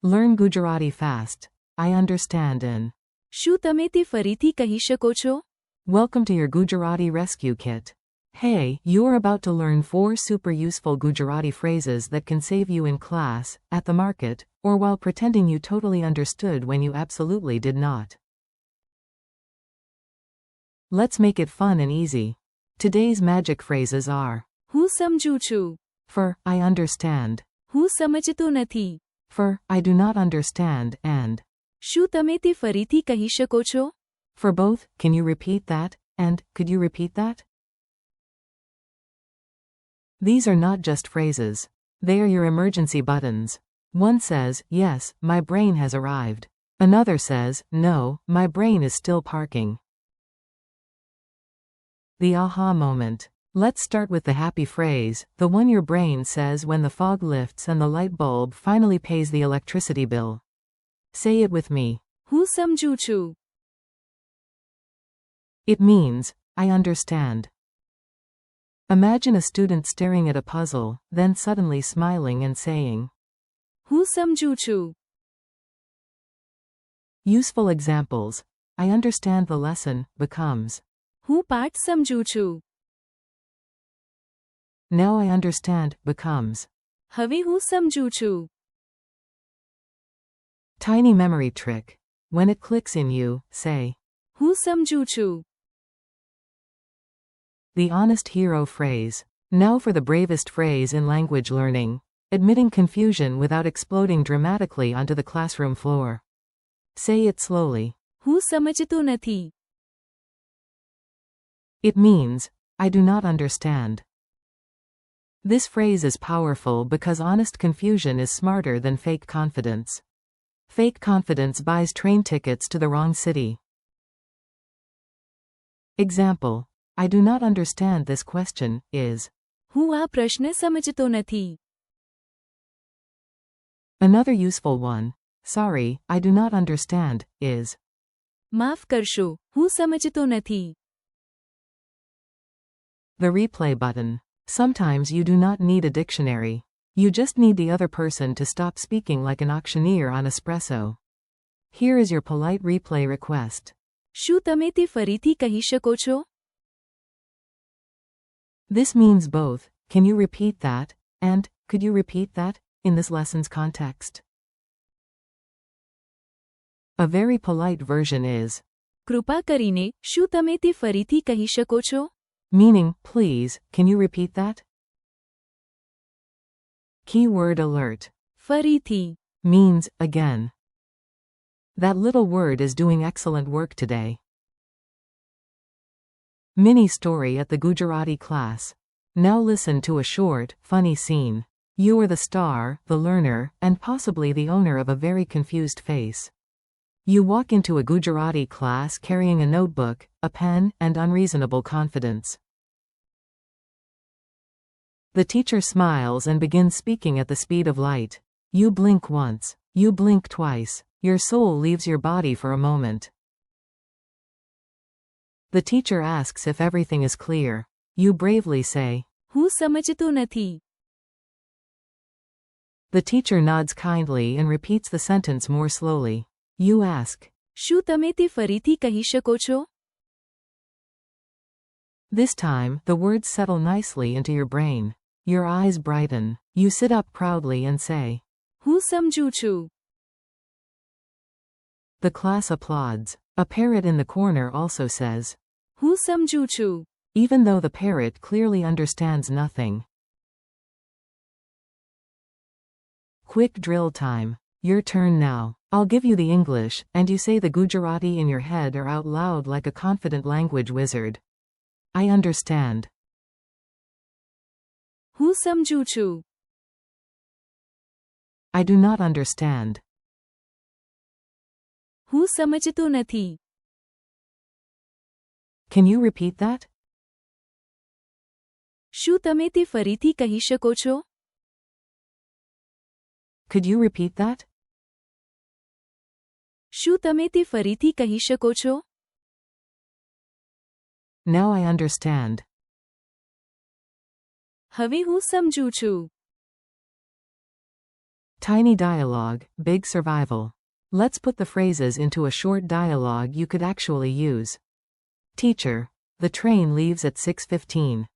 Learn Gujarati fast. I understand in. શું તમે તે ફરીથી કહી શકો છો? Welcome to your Gujarati rescue kit. Hey, you're about to learn 4 super useful Gujarati phrases that can save you in class, at the market, or while pretending you totally understood when you absolutely did not. Let's make it fun and easy. Today's magic phrases are હું સમજું છું. for, I understand, હું સમજતો નથી. for, I do not understand, and શું તમે તે ફરીથી કહી શકો છો? for both, can you repeat that, and could you repeat that? These are not just phrases. They are your emergency buttons. One says, yes, my brain has arrived. Another says, no, my brain is still parking. The aha moment. Let's start with the happy phrase, the one your brain says when the fog lifts and the light bulb finally pays the electricity bill. Say it with me. હું સમજું છું. It means, I understand. Imagine a student staring at a puzzle, then suddenly smiling and saying, હું સમજું છું. Useful examples. I understand the lesson, becomes, હું પાઠ સમજું છું. now I understand, becomes. હવે હું સમજું છું. Tiny memory trick. When it clicks in you, say, હું સમજું છું. the honest hero phrase. Now for the bravest phrase in language learning. Admitting confusion without exploding dramatically onto the classroom floor. Say it slowly. હું સમજતો નથી. It means, I do not understand. This phrase is powerful because honest confusion is smarter than fake confidence. Fake confidence buys train tickets to the wrong city. Example. I do not understand this question, is. હું આ પ્રશ્ન સમજતો નથી. Another useful one. Sorry, I do not understand, is. માફ કરશો, હું સમજતો નથી. The replay button. Sometimes you do not need a dictionary. You just need the other person to stop speaking like an auctioneer on espresso. Here is your polite replay request. શું તમે તે ફરીથી કહી શકો છો? This means both, can you repeat that, and, could you repeat that, in this lesson's context. A very polite version is, કૃપા કરીને, શું તમે તે ફરીથી કહી શકો છો? meaning, please, can you repeat that? Keyword alert. ફરીથી. Means, again. That little word is doing excellent work today. Mini story at the Gujarati class. Now listen to a short, funny scene. You are the star, the learner, and possibly the owner of a very confused face. You walk into a Gujarati class carrying a notebook, a pen, and unreasonable confidence. The teacher smiles and begins speaking at the speed of light. You blink once. You blink twice. Your soul leaves your body for a moment. The teacher asks if everything is clear. You bravely say, હું સમજતો નથી. The teacher nods kindly and repeats the sentence more slowly. You ask, શું તમે તે ફરીથી કહી શકો છો? This time, the words settle nicely into your brain. Your eyes brighten. You sit up proudly and say, હું સમજું છું. The class applauds. A parrot in the corner also says, હું સમજું છું. even though the parrot clearly understands nothing. Quick drill time. Your turn now. I'll give you the English, and you say the Gujarati in your head or out loud like a confident language wizard. I understand. હું સમજું છું. I do not understand. હું સમજતો નથી. Can you repeat that? શું તમે તે ફરીથી કહી શકો છો? Could you repeat that? શું તમે તે ફરીથી કહી શકો છો? Now I understand. હવે હું સમજું છું. Tiny dialogue, big survival. Let's put the phrases into a short dialogue you could actually use. Teacher. The train leaves at 6:15.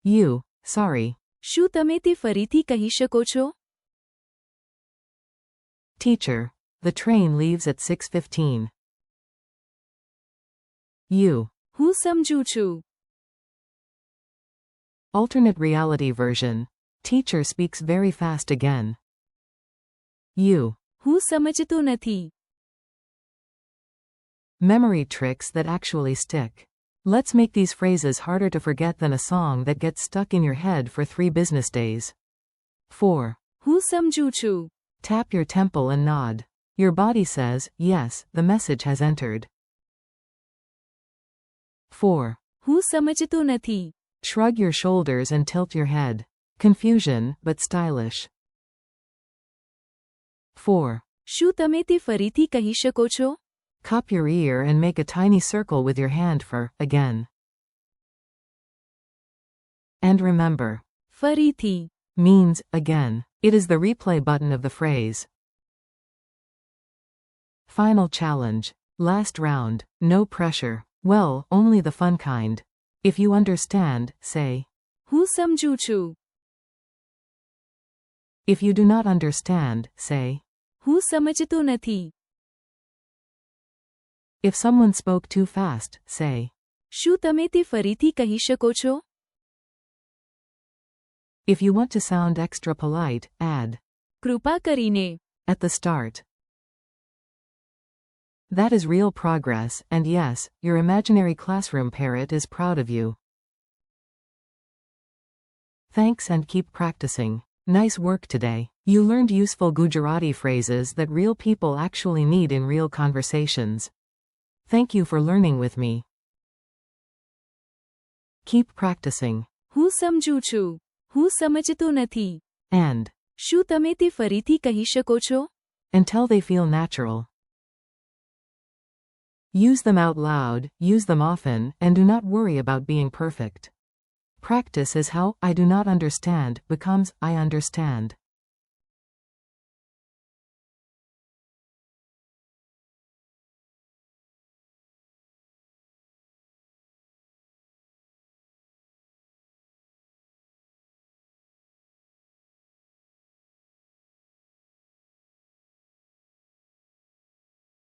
You. Sorry. શું તમે તે ફરીથી કહી શકો છો? Teacher. The train leaves at 6:15. You. હું સમજુ છું. Alternate reality version. Teacher speaks very fast again. You. હું સમજતો નથી. Memory tricks that actually stick. Let's make these phrases harder to forget than a song that gets stuck in your head for 3 business days. 4. હું સમજુ છું. Tap your temple and nod. Your body says, yes, the message has entered. 4. હું સમજતો નથી. Shrug your shoulders and tilt your head. Confusion, but stylish. 4. શું તમે તે ફરીથી કહી શકો છો? Cup your ear and make a tiny circle with your hand for, again. And remember, ફરીથી means, again. It is the replay button of the phrase. Final challenge. Last round. No pressure. Well, only the fun kind. If you understand, say. હું સમજુ છું. If you do not understand, say. હું સમજતો નથી. If someone spoke too fast, say. શું તમે તે ફરીથી કહી શકો છો? If you want to sound extra polite, add. કૃપા કરીને. At the start. That is real progress, and yes, your imaginary classroom parrot is proud of you. Thanks and keep practicing. Nice work today. You learned useful Gujarati phrases that real people actually need in real conversations. Thank you for learning with me. Keep practicing. હું સમજુ છું. હું સમજતો નથી. And. શું તમે તે ફરીથી કહી શકો છો? Until they feel natural. Use them out loud, use them often, and do not worry about being perfect. Practice is how I do not understand becomes I understand.